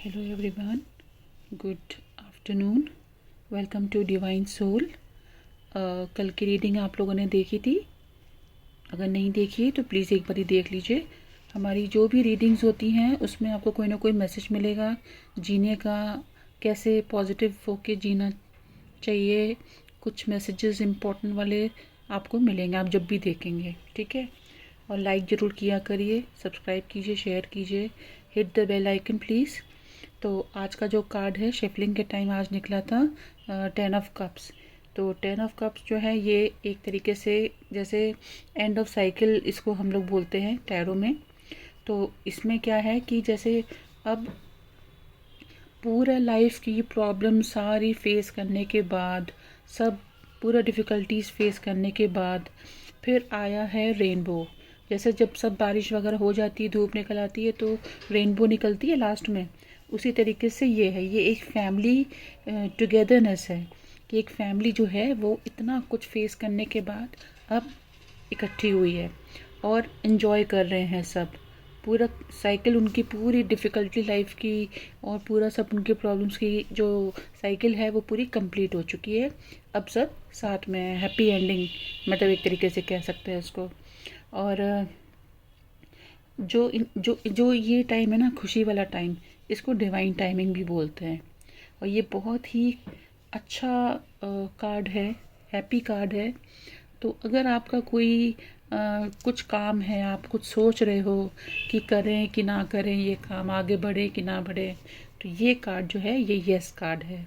Hello everyone, good afternoon. Welcome to divine soul. कल की reading आप लोगों ने देखी थी। अगर नहीं देखी तो प्लीज़ एक बार देख लीजिए। हमारी जो भी रीडिंग्स होती हैं उसमें आपको कोई ना कोई मैसेज मिलेगा जीने का, कैसे पॉजिटिव होके जीना चाहिए। कुछ मैसेजेस इम्पोर्टेंट वाले आपको मिलेंगे आप जब भी देखेंगे, ठीक है। और लाइक ज़रूर किया करिए, सब्सक्राइब कीजिए, शेयर कीजिए, hit the bell icon please. तो आज का जो कार्ड है शेफलिंग के टाइम आज निकला था 10 ऑफ कप्स। तो 10 ऑफ कप्स जो है ये एक तरीके से जैसे एंड ऑफ साइकिल इसको हम लोग बोलते हैं टैरो में। तो इसमें क्या है कि जैसे अब पूरा लाइफ की प्रॉब्लम सारी फेस करने के बाद, सब पूरा डिफ़िकल्टीज फेस करने के बाद फिर आया है रेनबो। जैसे जब सब बारिश वगैरह हो जाती है, धूप निकल आती है तो रेनबो निकलती है लास्ट में। उसी तरीके से ये एक फैमिली टुगेदरनेस है कि एक फैमिली जो है वो इतना कुछ फेस करने के बाद अब इकट्ठी हुई है और इन्जॉय कर रहे हैं सब। पूरा साइकिल उनकी पूरी डिफ़िकल्टी लाइफ की और पूरा सब उनके प्रॉब्लम्स की जो साइकिल है वो पूरी कंप्लीट हो चुकी है। अब सब साथ में हैप्पी एंडिंग, मतलब एक तरीके से कह सकते हैं उसको। और जो ये टाइम है ना, खुशी वाला टाइम, इसको डिवाइन टाइमिंग भी बोलते हैं। और ये बहुत ही अच्छा कार्ड है, हैप्पी कार्ड है। तो अगर आपका कोई कुछ काम है, आप कुछ सोच रहे हो कि करें कि ना करें, ये काम आगे बढ़े कि ना बढ़े, तो ये कार्ड जो है ये यस कार्ड है।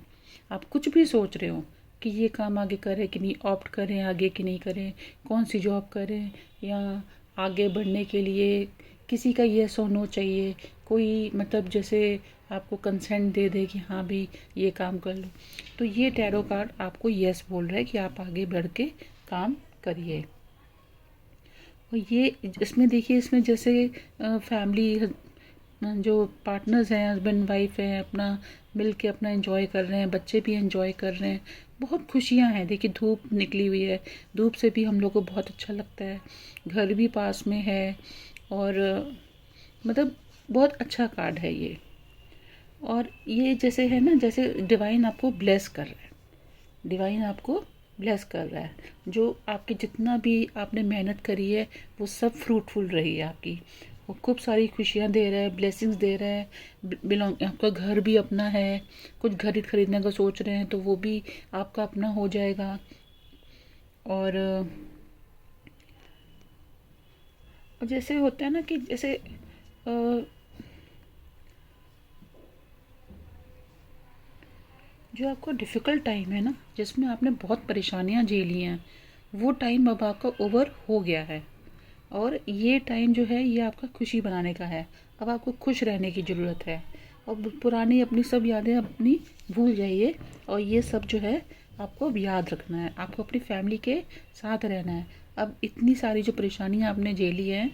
आप कुछ भी सोच रहे हो कि ये काम आगे करें कि नहीं, ऑप्ट करें आगे कि नहीं करें, कौन सी जॉब करें, या आगे बढ़ने के लिए किसी का येस और नो चाहिए, कोई मतलब जैसे आपको कंसेंट दे दे कि हाँ भी ये काम कर लो, तो ये टैरो कार्ड आपको येस बोल रहा है कि आप आगे बढ़ के काम करिए। और ये इसमें देखिए, इसमें जैसे फैमिली जो पार्टनर्स हैं, हस्बैंड वाइफ हैं, अपना मिल के अपना एंजॉय कर रहे हैं, बच्चे भी एंजॉय कर रहे हैं, बहुत खुशियां हैं। देखिए धूप निकली हुई है, धूप से भी हम लोग को बहुत अच्छा लगता है, घर भी पास में है और मतलब बहुत अच्छा कार्ड है ये। और ये जैसे है ना, जैसे डिवाइन आपको ब्लेस कर रहा है, डिवाइन आपको ब्लेस कर रहा है। जो आपकी जितना भी आपने मेहनत करी है वो सब फ्रूटफुल रही है आपकी। वो खूब सारी खुशियाँ दे रहा है, ब्लेसिंग्स दे रहा है। बिलोंग आपका घर भी अपना है, कुछ घर खरीदने का सोच रहे हैं तो वो भी आपका अपना हो जाएगा। और जैसे होता है ना कि जैसे जो आपका डिफ़िकल्ट टाइम है ना, जिसमें आपने बहुत परेशानियाँ झेली हैं, वो टाइम अब आपका ओवर हो गया है। और ये टाइम जो है ये आपका खुशी बनाने का है। अब आपको खुश रहने की ज़रूरत है। और पुरानी अपनी सब यादें अपनी भूल जाइए और ये सब जो है आपको अब याद रखना है, आपको अपनी फैमिली के साथ रहना है। अब इतनी सारी जो परेशानियां आपने झेली हैं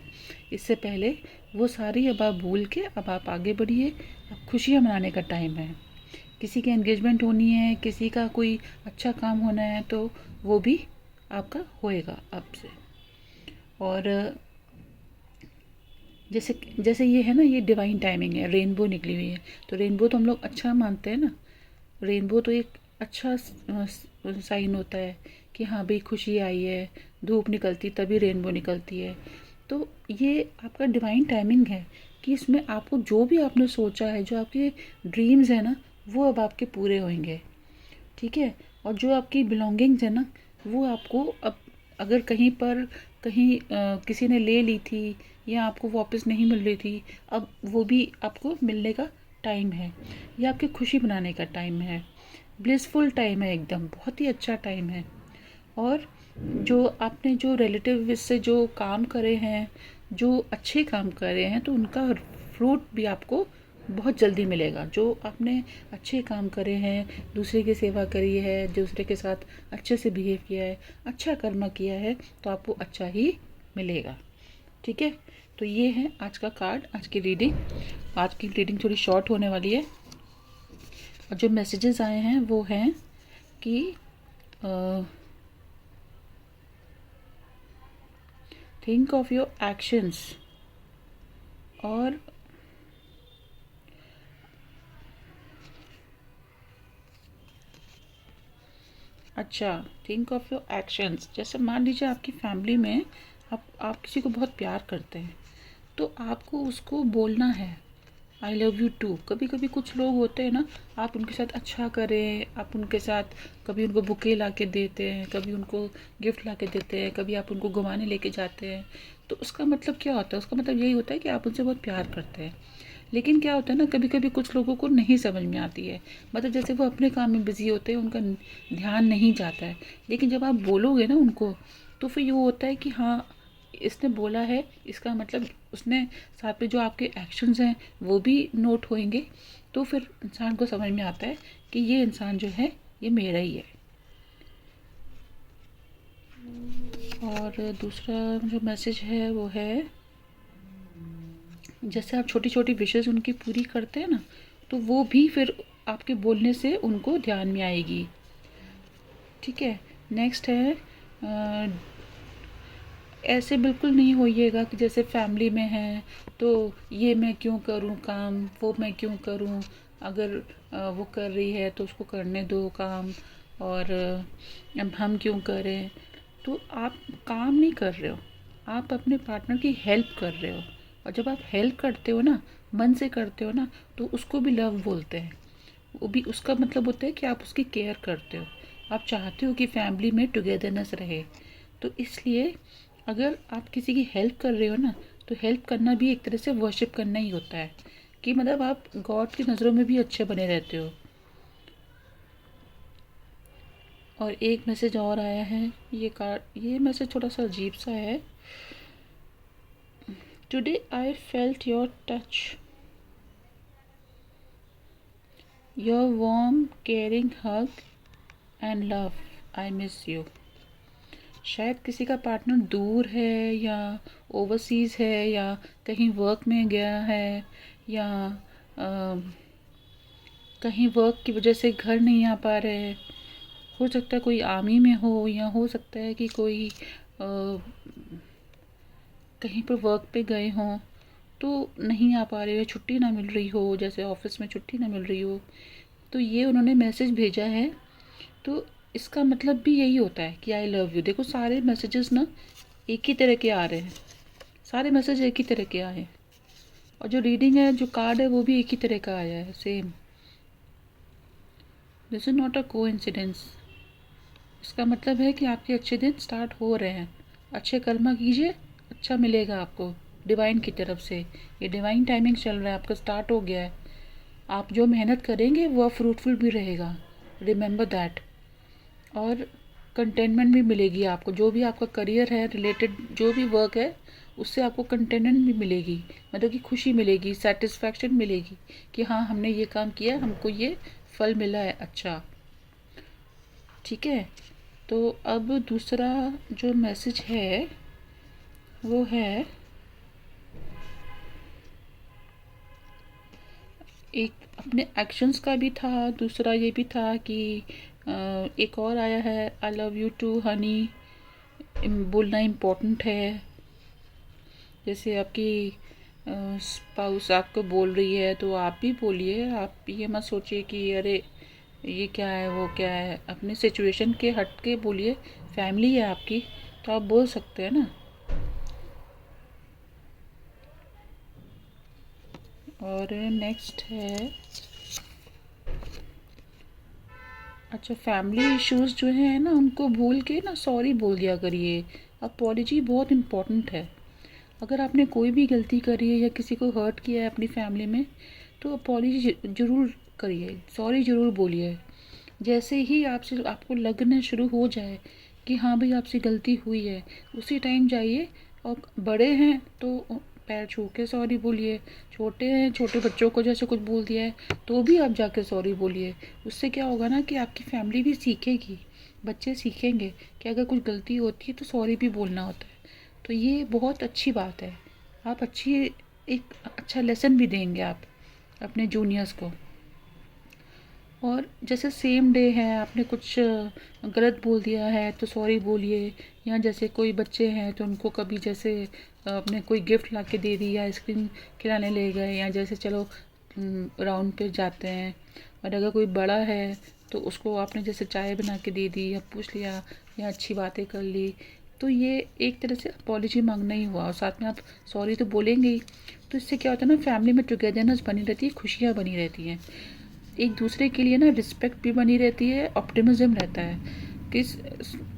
इससे पहले, वो सारी अब आप भूल के अब आप आगे बढ़िए। अब खुशियाँ मनाने का टाइम है। किसी की एंगेजमेंट होनी है, किसी का कोई अच्छा काम होना है तो वो भी आपका होएगा अब से। और जैसे जैसे ये है ना, ये डिवाइन टाइमिंग है, रेनबो निकली हुई है। तो रेनबो तो हम लोग अच्छा मानते हैं ना, रेनबो तो एक अच्छा साइन होता है कि हाँ भाई खुशी आई है, धूप निकलती तभी रेनबो निकलती है। तो ये आपका डिवाइन टाइमिंग है कि इसमें आपको जो भी आपने सोचा है, जो आपके ड्रीम्स है ना, वो अब आपके पूरे होंगे, ठीक है। और जो आपकी बिलोंगिंग्स है ना, वो आपको अब अगर कहीं पर कहीं किसी ने ले ली थी या आपको वापस नहीं मिल रही थी, अब वो भी आपको मिलने का टाइम है। ये आपकी खुशी बनाने का टाइम है, ब्लिसफुल टाइम है, एकदम बहुत ही अच्छा टाइम है। और जो आपने जो रिलेटिव से जो काम करे हैं, जो अच्छे काम करे हैं, तो उनका फ्रूट भी आपको बहुत जल्दी मिलेगा। जो आपने अच्छे काम करे हैं, दूसरे की सेवा करी है, दूसरे के साथ अच्छे से बिहेव किया है, अच्छा कर्म किया है, तो आपको अच्छा ही मिलेगा, ठीक है। तो ये है आज का कार्ड, आज की रीडिंग। आज की रीडिंग थोड़ी शॉर्ट होने वाली है। और जो मैसेजेस आए हैं वो हैं कि थिंक ऑफ योर एक्शंस, और अच्छा, थिंक ऑफ योर एक्शंस। जैसे मान लीजिए आपकी फैमिली में आप किसी को बहुत प्यार करते हैं, तो आपको उसको बोलना है आई लव यू टू। कभी कभी कुछ लोग होते हैं ना, आप उनके साथ अच्छा करें, आप उनके साथ कभी उनको बुके ला के देते हैं, कभी उनको गिफ्ट ला के देते हैं, कभी आप उनको घुमाने लेके जाते हैं, तो उसका मतलब क्या होता है? उसका मतलब यही होता है कि आप उनसे बहुत प्यार करते हैं। लेकिन क्या होता है ना, कभी कभी कुछ लोगों को नहीं समझ में आती है, मतलब जैसे वो अपने काम में बिजी होते हैं, उनका ध्यान नहीं जाता है। लेकिन जब आप बोलोगे ना उनको, तो फिर ये होता है कि हाँ, इसने बोला है, इसका मतलब उसने साथ में जो आपके एक्शंस हैं वो भी नोट होंगे। तो फिर इंसान को समझ में आता है कि ये इंसान जो है ये मेरा ही है। और दूसरा जो मैसेज है वो है, जैसे आप छोटी छोटी विशेष उनकी पूरी करते हैं ना, तो वो भी फिर आपके बोलने से उनको ध्यान में आएगी। ठीक है। नेक्स्ट है, ऐसे बिल्कुल नहीं होइएगा कि जैसे फैमिली में है तो ये मैं क्यों करूँ काम, वो मैं क्यों करूँ, अगर वो कर रही है तो उसको करने दो काम, और अब हम क्यों करें। तो आप काम नहीं कर रहे हो, आप अपने पार्टनर की हेल्प कर रहे हो। और जब आप हेल्प करते हो ना, मन से करते हो ना, तो उसको भी लव बोलते हैं। वो भी उसका मतलब होता है कि आप उसकी केयर करते हो, आप चाहते हो कि फैमिली में टुगेदरनेस रहे। तो इसलिए अगर आप किसी की हेल्प कर रहे हो ना, तो हेल्प करना भी एक तरह से वर्शिप करना ही होता है, कि मतलब आप गॉड की नज़रों में भी अच्छे बने रहते हो। और एक मैसेज और आया है, ये मैसेज थोड़ा सा अजीब सा है। Today I felt your touch, your warm caring hug and love, I miss you. शायद किसी का पार्टनर दूर है, या ओवरसीज़ है, या कहीं वर्क में गया है, या कहीं वर्क की वजह से घर नहीं आ पा रहे हैं। हो सकता है कोई आर्मी में हो, या हो सकता है कि कोई कहीं पर वर्क पे गए हों तो नहीं आ पा रहे हो, छुट्टी ना मिल रही हो, जैसे ऑफिस में छुट्टी ना मिल रही हो। तो ये उन्होंने मैसेज भेजा है। तो इसका मतलब भी यही होता है कि आई लव यू। देखो सारे मैसेजेस ना एक ही तरह के आ रहे हैं, सारे मैसेज एक ही तरह के आए हैं। और जो रीडिंग है, जो कार्ड है, वो भी एक ही तरह का आया है, same. This is not a coincidence. इसका मतलब है कि आपके अच्छे दिन स्टार्ट हो रहे हैं। अच्छे कर्मा कीजिए, अच्छा मिलेगा आपको डिवाइन की तरफ से। ये डिवाइन टाइमिंग चल रहा है, आपका स्टार्ट हो गया है। आप जो मेहनत करेंगे वह फ्रूटफुल भी रहेगा, रिमेंबर दैट। और कंटेनमेंट भी मिलेगी आपको, जो भी आपका करियर है रिलेटेड, जो भी वर्क है, उससे आपको कंटेनमेंट भी मिलेगी, मतलब कि खुशी मिलेगी, सेटिस्फैक्शन मिलेगी कि हाँ हमने ये काम किया, हमको ये फल मिला है। अच्छा, ठीक है। तो अब दूसरा जो मैसेज है वो है, एक अपने एक्शंस का भी था, दूसरा ये भी था कि एक और आया है, I love you too honey, बोलना इम्पोर्टेंट है। जैसे आपकी स्पाउस आपको बोल रही है तो आप भी बोलिए, आप ये मत सोचिए कि अरे ये क्या है वो क्या है, अपनी सिचुएशन के हट के बोलिए। फैमिली है आपकी, तो आप बोल सकते हैं ना। और नेक्स्ट है, अच्छा, फैमिली इश्यूज जो हैं ना, उनको भूल के ना सॉरी बोल दिया करिए। अपॉलॉजी बहुत इम्पोर्टेंट है। अगर आपने कोई भी गलती करी है या किसी को हर्ट किया है अपनी फैमिली में, तो अपॉलॉजी ज़रूर करिए, सॉरी ज़रूर बोलिए। जैसे ही आपसे आपको लगना शुरू हो जाए कि हाँ भाई आपसे गलती हुई है, उसी टाइम जाइए। और बड़े हैं तो पैर छू के सॉरी बोलिए, छोटे हैं, छोटे बच्चों को जैसे कुछ बोल दिया है तो भी आप जाके सॉरी बोलिए। उससे क्या होगा ना कि आपकी फैमिली भी सीखेगी, बच्चे सीखेंगे कि अगर कुछ गलती होती है तो सॉरी भी बोलना होता है। तो ये बहुत अच्छी बात है, आप अच्छी एक अच्छा लेसन भी देंगे आप अपने जूनियर्स को। और जैसे सेम डे है, आपने कुछ गलत बोल दिया है तो सॉरी बोलिए। या जैसे कोई बच्चे हैं तो उनको कभी जैसे आपने कोई गिफ्ट ला के दे दी, या आइसक्रीम खिलाने ले गए, या जैसे चलो राउंड पे जाते हैं। और अगर कोई बड़ा है तो उसको आपने जैसे चाय बना के दे दी या पूछ लिया या अच्छी बातें कर ली, तो ये एक तरह से अपॉलॉजी मांगना ही हुआ और साथ में आप सॉरी तो बोलेंगे ही। तो इससे क्या होता है ना, फैमिली में टुगेदरनेस बनी रहती है, खुशियाँ बनी रहती हैं, एक दूसरे के लिए ना रिस्पेक्ट भी बनी रहती है, ऑप्टिमिज्म रहता है कि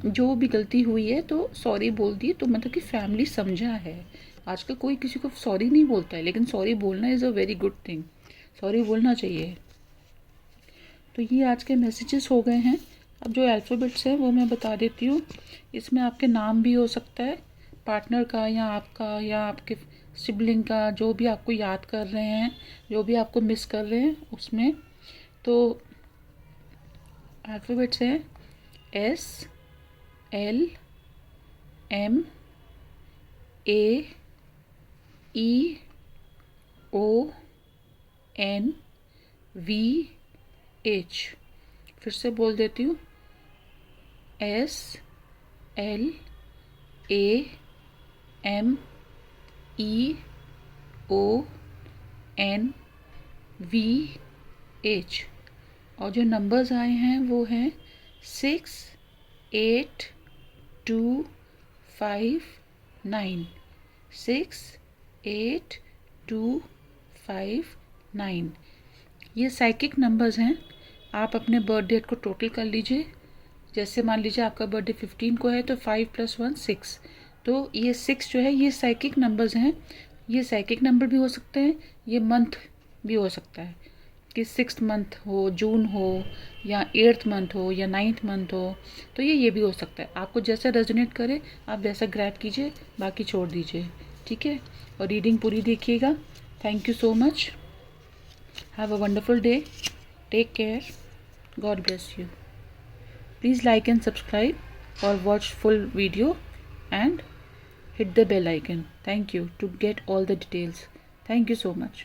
जो भी गलती हुई है तो सॉरी बोल दी, तो मतलब कि फैमिली समझा है। आजकल कोई किसी को सॉरी नहीं बोलता है, लेकिन सॉरी बोलना is a very good thing, sorry बोलना चाहिए। तो ये आज के मैसेजेस हो गए हैं। अब जो अल्फ़ाबेट्स हैं वो मैं बता देती हूँ। इसमें आपके नाम भी हो सकता है, पार्टनर का या आपका या आपके सिबलिंग का, जो भी आपको याद कर रहे हैं, जो भी आपको मिस कर रहे हैं उसमें। तो अल्फ़ाबेट्स हैं S L M A E O N V H। फिर से बोल देती हूँ, S L A M E O N V H। और जो नंबर्स आए हैं वो हैं 6 8 2 5 9, 6 8 2 5 9। ये साइकिक नंबर्स हैं। आप अपने बर्थ डेट को टोटल कर लीजिए। जैसे मान लीजिए आपका बर्थडे 15 को है तो 5 + 1 6। तो ये 6 जो है ये साइकिक नंबर्स हैं। ये साइकिक नंबर भी हो सकते हैं, ये मंथ भी हो सकता है कि 6th मंथ हो, जून हो, या 8th मंथ हो, या 9th मंथ हो। तो ये भी हो सकता है। आपको जैसा रेजोनेट करे आप वैसा ग्रैब कीजिए, बाकी छोड़ दीजिए, ठीक है। और रीडिंग पूरी देखिएगा। Thank you so much. Have a wonderful day. Take care. God bless you. Please like and subscribe or watch full video and hit the bell icon. Thank you to get all the details. Thank you so much.